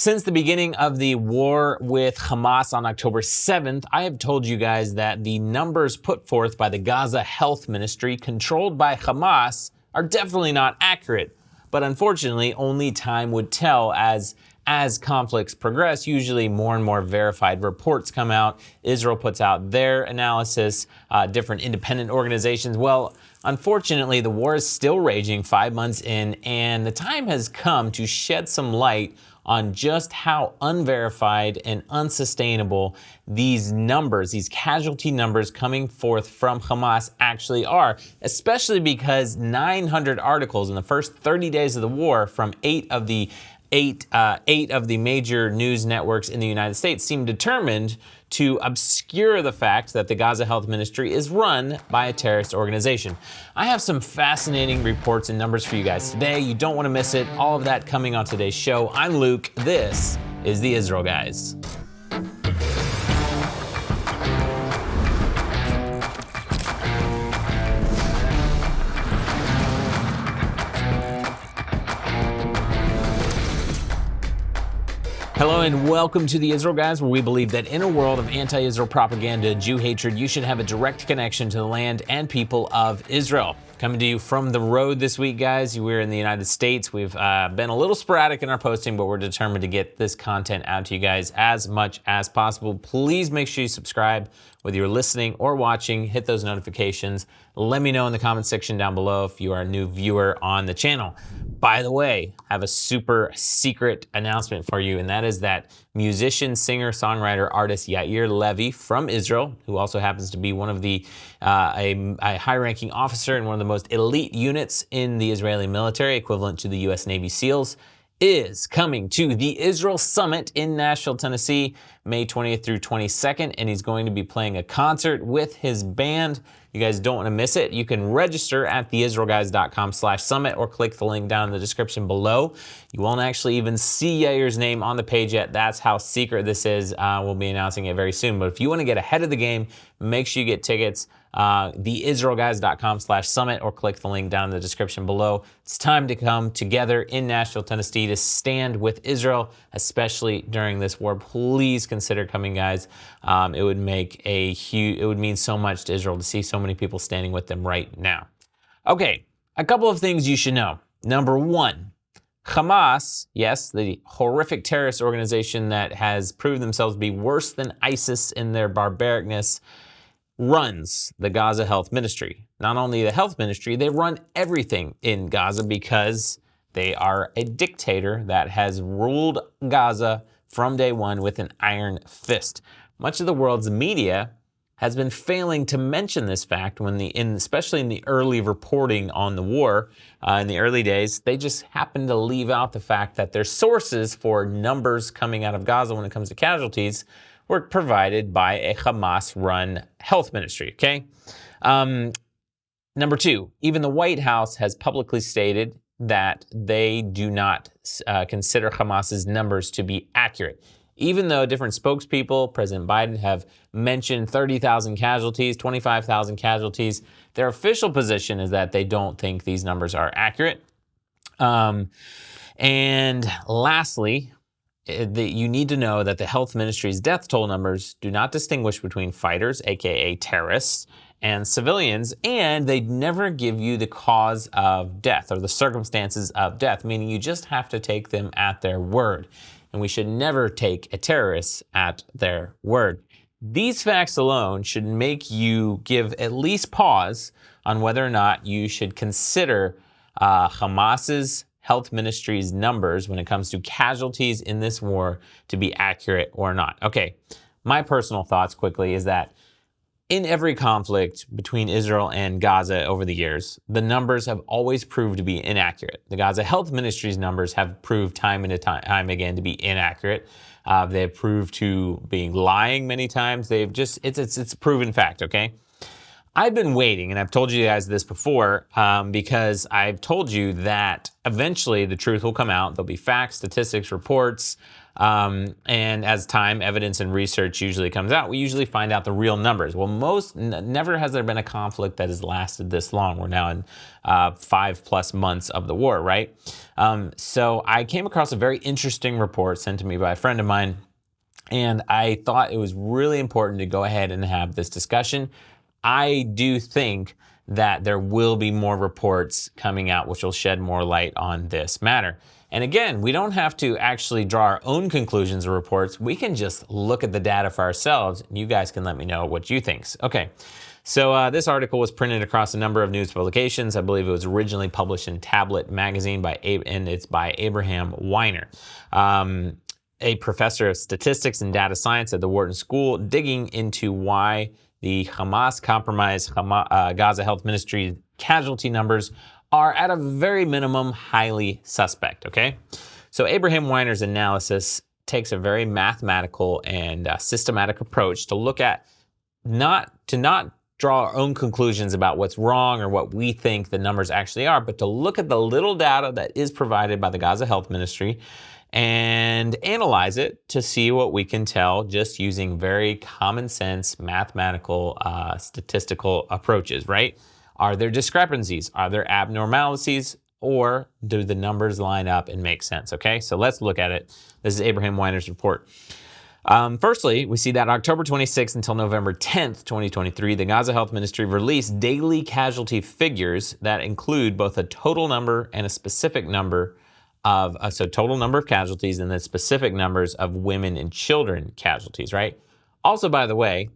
Since the beginning of the war with Hamas on October 7th, I have told you guys that the numbers put forth by the Gaza Health Ministry, controlled by Hamas, are definitely not accurate. But unfortunately, only time would tell as conflicts progress. Usually more and more verified reports come out. Israel puts out their analysis, different independent organizations. Well, unfortunately, the war is still raging 5 months in, and the time has come to shed some light on just how unverified and unsustainable these numbers, these casualty numbers coming forth from Hamas actually are, especially because 900 articles in the first 30 days of the war from eight of the major news networks in the United States seem determined to obscure the fact that the Gaza Health Ministry is run by a terrorist organization. I have some fascinating reports and numbers for you guys today. You don't want to miss it. All of that coming on today's show. I'm Luke. This is the Israel Guys. Hello and welcome to the Israel Guys, where we believe that in a world of anti-Israel propaganda, Jew hatred, you should have a direct connection to the land and people of Israel. Coming to you from the road this week, guys. We're in the United States. We've been a little sporadic in our posting, but we're determined to get this content out to you guys as much as possible. Please make sure you subscribe, whether you're listening or watching. Hit those notifications. Let me know in the comment section down below if you are a new viewer on the channel. By the way, I have a super secret announcement for you, and that is that musician, singer, songwriter, artist Yair Levy from Israel, who also happens to be one of the a high-ranking officer in one of the most elite units in the Israeli military, equivalent to the U.S. Navy SEALs, is coming to the Israel Summit in Nashville, Tennessee, May 20th through 22nd, and he's going to be playing a concert with his band. You guys don't want to miss it. You can register at theisraelguys.com/summit or click the link down in the description below. You won't actually even see Yair's name on the page yet. That's how secret this is. We'll be announcing it very soon. But if you want to get ahead of the game, make sure you get tickets. Theisraelguys.com/summit or click the link down in the description below. It's time to come together in Nashville, Tennessee to stand with Israel, especially during this war. Please consider coming, guys. It would mean so much to Israel to see so many people standing with them right now. Okay, a couple of things you should know. Number one, Hamas, yes, the horrific terrorist organization that has proved themselves to be worse than ISIS in their barbaricness, runs the Gaza Health Ministry. Not only the health ministry, they run everything in Gaza because they are a dictator that has ruled Gaza from day one with an iron fist. Much of the world's media has been failing to mention this fact especially in the early reporting on the war. In the early days, they just happened to leave out the fact that their sources for numbers coming out of Gaza when it comes to casualties were provided by a Hamas-run health ministry, okay? Number two, even the White House has publicly stated that they do not consider Hamas's numbers to be accurate. Even though different spokespeople, President Biden, have mentioned 30,000 casualties, 25,000 casualties, their official position is that they don't think these numbers are accurate. And lastly, you need to know that the health ministry's death toll numbers do not distinguish between fighters, aka terrorists, and civilians, and they never give you the cause of death or the circumstances of death, meaning you just have to take them at their word. And we should never take a terrorist at their word. These facts alone should make you give at least pause on whether or not you should consider Hamas's health ministry's numbers when it comes to casualties in this war to be accurate or not. Okay, my personal thoughts quickly is that in every conflict between Israel and Gaza over the years, the numbers have always proved to be inaccurate. The Gaza Health Ministry's numbers have proved time and time again to be inaccurate. They have proved to be lying many times. It's a proven fact, okay? I've been waiting, and I've told you guys this before, because I've told you that eventually the truth will come out. There'll be facts, statistics, reports, and as time, evidence, and research usually comes out, we usually find out the real numbers. Well, never has there been a conflict that has lasted this long. We're now in 5+ months of the war, right? So I came across a very interesting report sent to me by a friend of mine, and I thought it was really important to go ahead and have this discussion. I do think that there will be more reports coming out which will shed more light on this matter. And again, we don't have to actually draw our own conclusions or reports. We can just look at the data for ourselves, and you guys can let me know what you think. Okay, so this article was printed across a number of news publications. I believe it was originally published in Tablet magazine and it's by Abraham Weiner, a professor of statistics and data science at the Wharton School, digging into why the Hamas compromised Gaza Health Ministry casualty numbers are at a very minimum highly suspect, okay? So Abraham Weiner's analysis takes a very mathematical and systematic approach to look at not draw our own conclusions about what's wrong or what we think the numbers actually are, but to look at the little data that is provided by the Gaza Health Ministry and analyze it to see what we can tell just using very common sense mathematical statistical approaches, right? Are there discrepancies? Are there abnormalities? Or do the numbers line up and make sense? Okay, so let's look at it. This is Abraham Weiner's report. Firstly, we see that October 26th until November 10th, 2023, the Gaza Health Ministry released daily casualty figures that include both a total number and a specific number of, so total number of casualties and then specific numbers of women and children casualties, right? Also, by the way,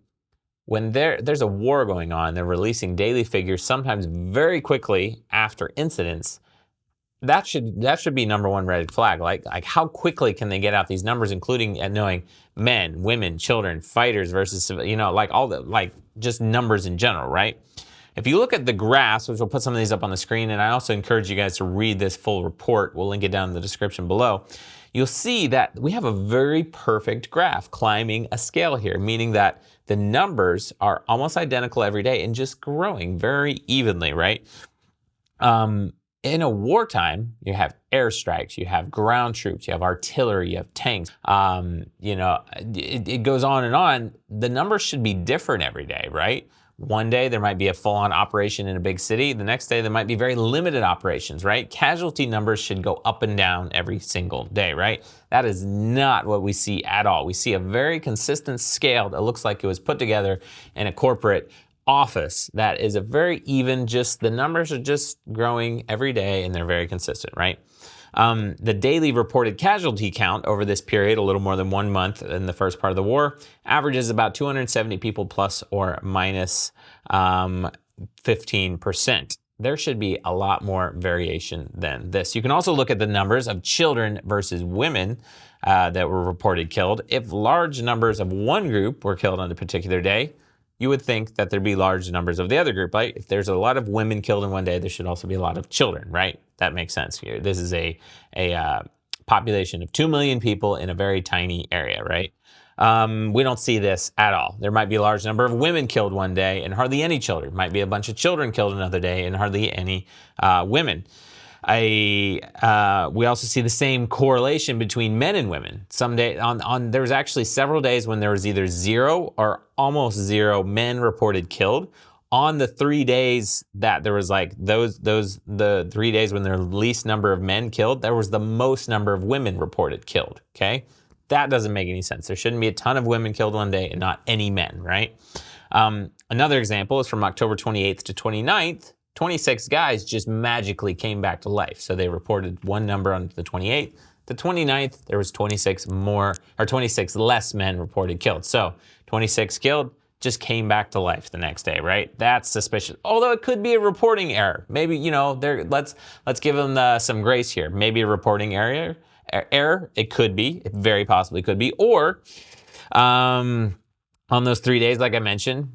when there's a war going on, they're releasing daily figures sometimes very quickly after incidents. That should be number one red flag. Like how quickly can they get out these numbers, including knowing men, women, children, fighters versus, like all the, like just numbers in general, right? If you look at the graphs, which we'll put some of these up on the screen, and I also encourage you guys to read this full report. We'll link it down in the description below. You'll see that we have a very perfect graph climbing a scale here, meaning that the numbers are almost identical every day and just growing very evenly, right? In a wartime, you have airstrikes, you have ground troops, you have artillery, you have tanks. It goes on and on. The numbers should be different every day, right? One day there might be a full-on operation in a big city. The next day there might be very limited operations, right? Casualty numbers should go up and down every single day, right? That is not what we see at all. We see a very consistent scale that looks like it was put together in a corporate office that is a very even, just the numbers are just growing every day and they're very consistent, right? The daily reported casualty count over this period, a little more than 1 month in the first part of the war, averages about 270 people plus or minus 15%. There should be a lot more variation than this. You can also look at the numbers of children versus women that were reported killed. If large numbers of one group were killed on a particular day, you would think that there'd be large numbers of the other group, right? If there's a lot of women killed in one day, there should also be a lot of children, right? That makes sense here. This is a population of 2 million people in a very tiny area, right? We don't see this at all. There might be a large number of women killed one day and hardly any children. Might be a bunch of children killed another day and hardly any women. We also see the same correlation between men and women. There was actually several days when there was either 0 or almost 0 men reported killed. On the 3 days that there was like the 3 days when there were the least number of men killed, there was the most number of women reported killed, okay? That doesn't make any sense. There shouldn't be a ton of women killed one day and not any men, right? Another example is from October 28th to 29th. 26 guys just magically came back to life. So they reported one number on the 28th. The 29th, there was 26 less men reported killed. So 26 killed, just came back to life the next day, right? That's suspicious. Although it could be a reporting error. Maybe, let's give them some grace here. Maybe a reporting error. It could be. It very possibly could be. Or on those 3 days, like I mentioned,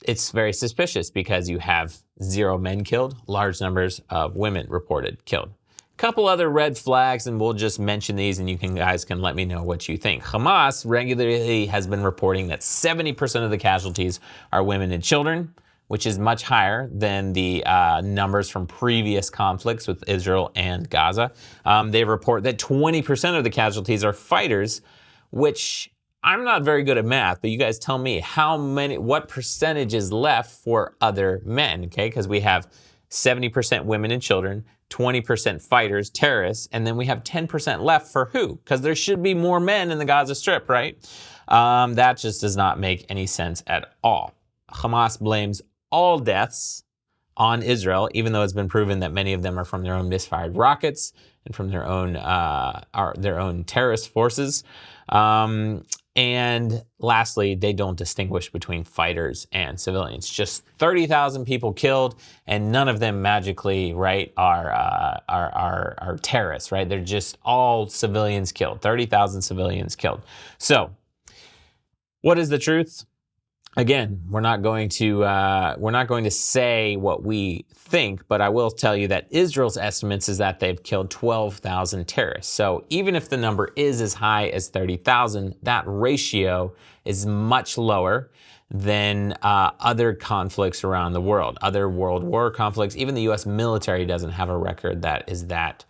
it's very suspicious because you have 0 men killed, large numbers of women reported killed. Couple other red flags, and we'll just mention these and you guys can let me know what you think. Hamas regularly has been reporting that 70% of the casualties are women and children, which is much higher than the numbers from previous conflicts with Israel and Gaza. They report that 20% of the casualties are fighters, which I'm not very good at math, but you guys tell me what percentage is left for other men, okay? Because we have 70% women and children, 20% fighters, terrorists, and then we have 10% left for who? Because there should be more men in the Gaza Strip, right? That just does not make any sense at all. Hamas blames all deaths on Israel, even though it's been proven that many of them are from their own misfired rockets and from their own terrorist forces. And lastly, they don't distinguish between fighters and civilians. Just 30,000 people killed, and none of them magically, right, are terrorists, right? They're just all civilians killed. 30,000 civilians killed. So, what is the truth? Again, we're not going to say what we think, but I will tell you that Israel's estimates is that they've killed 12,000 terrorists. So even if the number is as high as 30,000, that ratio is much lower than other conflicts around the world, other world war conflicts. Even the U.S. military doesn't have a record that is that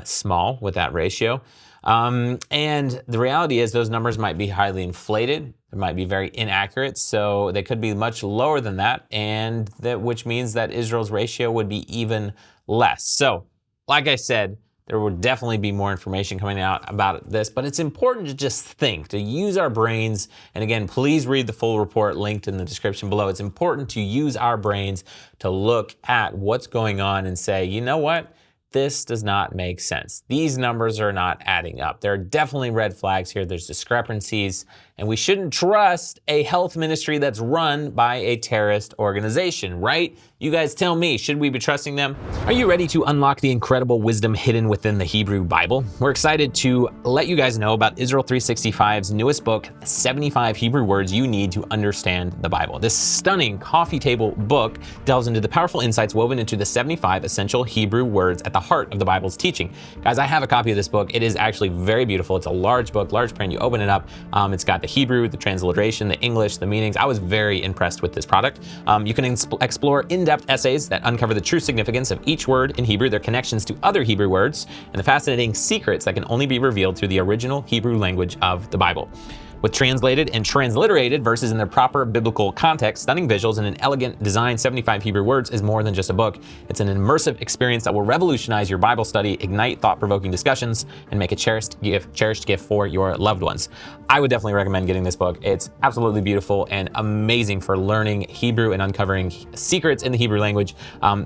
small with that ratio. And the reality is those numbers might be highly inflated. They might be very inaccurate, so they could be much lower than that, and which means that Israel's ratio would be even less. So, like I said, there will definitely be more information coming out about this, but it's important to just think, to use our brains. And again, please read the full report linked in the description below. It's important to use our brains to look at what's going on and say, you know what? This does not make sense. These numbers are not adding up. There are definitely red flags here. There's discrepancies, and we shouldn't trust a health ministry that's run by a terrorist organization, right? You guys tell me, should we be trusting them? Are you ready to unlock the incredible wisdom hidden within the Hebrew Bible? We're excited to let you guys know about Israel 365's newest book, 75 Hebrew Words You Need to Understand the Bible. This stunning coffee table book delves into the powerful insights woven into the 75 essential Hebrew words at the heart of the Bible's teaching. Guys, I have a copy of this book. It is actually very beautiful. It's a large book, large print. You open it up. It's got the Hebrew, the transliteration, the English, the meanings. I was very impressed with this product. You can explore in-depth essays that uncover the true significance of each word in Hebrew, their connections to other Hebrew words, and the fascinating secrets that can only be revealed through the original Hebrew language of the Bible. With translated and transliterated verses in their proper biblical context, stunning visuals, and an elegant design, 75 Hebrew Words is more than just a book. It's an immersive experience that will revolutionize your Bible study, ignite thought-provoking discussions, and make a cherished gift for your loved ones. I would definitely recommend getting this book. It's absolutely beautiful and amazing for learning Hebrew and uncovering secrets in the Hebrew language.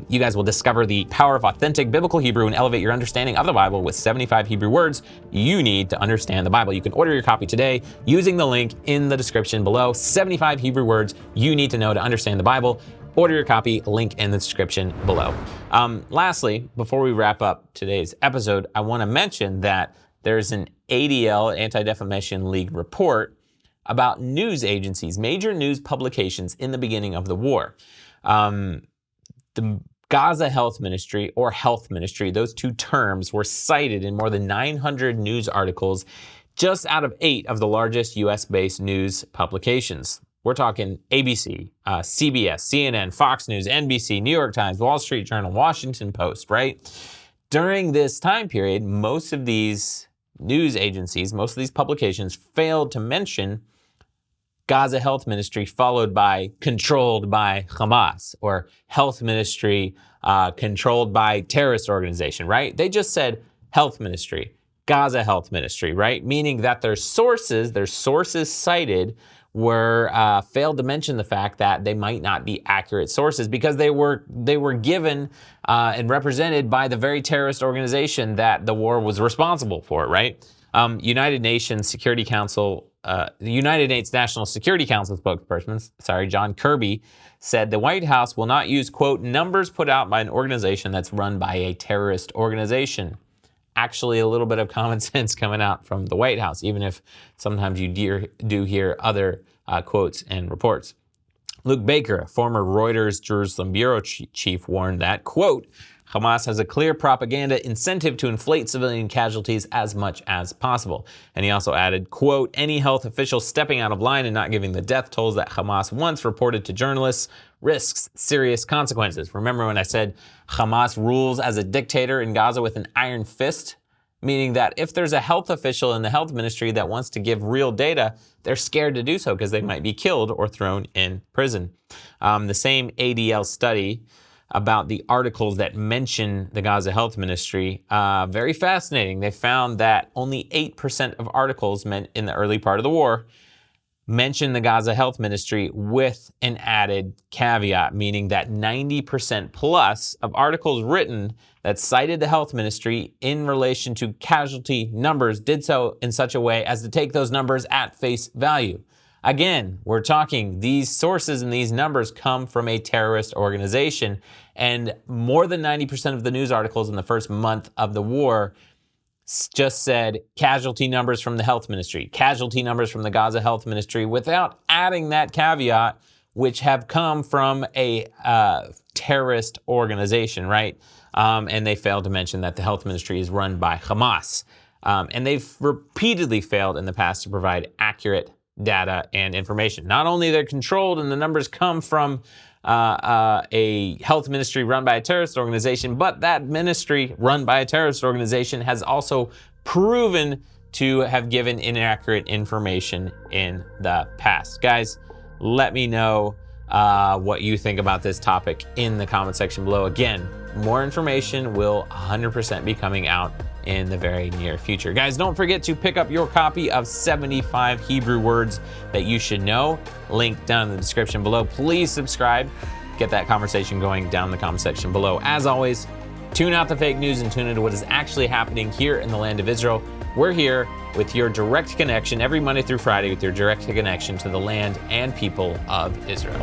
You guys will discover the power of authentic biblical Hebrew and elevate your understanding of the Bible with 75 Hebrew words you need to understand the Bible. You can order your copy today using the link in the description below. 75 Hebrew words you need to know to understand the Bible. Order your copy, link in the description below. Lastly, before we wrap up today's episode, I want to mention that there's an ADL, Anti-Defamation League report about news agencies, major news publications in the beginning of the war. The Gaza Health Ministry or Health Ministry, those two terms were cited in more than 900 news articles, just out of 8 of the largest US-based news publications. We're talking ABC, CBS, CNN, Fox News, NBC, New York Times, Wall Street Journal, Washington Post, right? During this time period, most of these news agencies, most of these publications failed to mention Gaza Health Ministry, followed by controlled by Hamas, or Health Ministry controlled by terrorist organization, right? They just said Health Ministry, Gaza Health Ministry, right? Meaning that their sources cited were failed to mention the fact that they might not be accurate sources because they were given and represented by the very terrorist organization that the war was responsible for, right? United Nations Security Council, the United Nations National Security Council spokesperson, John Kirby, said the White House will not use, quote, numbers put out by an organization that's run by a terrorist organization. Actually, a little bit of common sense coming out from the White House, even if sometimes you do hear other quotes and reports. Luke Baker, a former Reuters Jerusalem bureau chief, warned that, quote, Hamas has a clear propaganda incentive to inflate civilian casualties as much as possible. And he also added, quote, any health official stepping out of line and not giving the death tolls that Hamas once reported to journalists risks serious consequences. Remember when I said Hamas rules as a dictator in Gaza with an iron fist? Meaning that if there's a health official in the health ministry that wants to give real data, they're scared to do so because they might be killed or thrown in prison. The same ADL study about the articles that mention the Gaza Health Ministry, very fascinating. They found that only 8% of articles meant in the early part of the war mention the Gaza Health Ministry with an added caveat, meaning that 90% plus of articles written that cited the health ministry in relation to casualty numbers did so in such a way as to take those numbers at face value. Again, we're talking these sources and these numbers come from a terrorist organization, and more than 90% of the news articles in the first month of the war just said casualty numbers from the health ministry, casualty numbers from the Gaza Health Ministry, without adding that caveat, which have come from a terrorist organization, right? And they failed to mention that the health ministry is run by Hamas. And they've repeatedly failed in the past to provide accurate data and information. Not only they're controlled and the numbers come from a health ministry run by a terrorist organization, but that ministry run by a terrorist organization has also proven to have given inaccurate information in the past. Guys, let me know what you think about this topic in the comment section below. Again, more information will 100% be coming out in the very near future. Guys, don't forget to pick up your copy of 75 Hebrew words that you should know. Link down in the description below. Please subscribe. Get that conversation going down in the comment section below. As always, tune out the fake news and tune into what is actually happening here in the land of Israel. We're here with your direct connection every Monday through Friday with your direct connection to the land and people of Israel.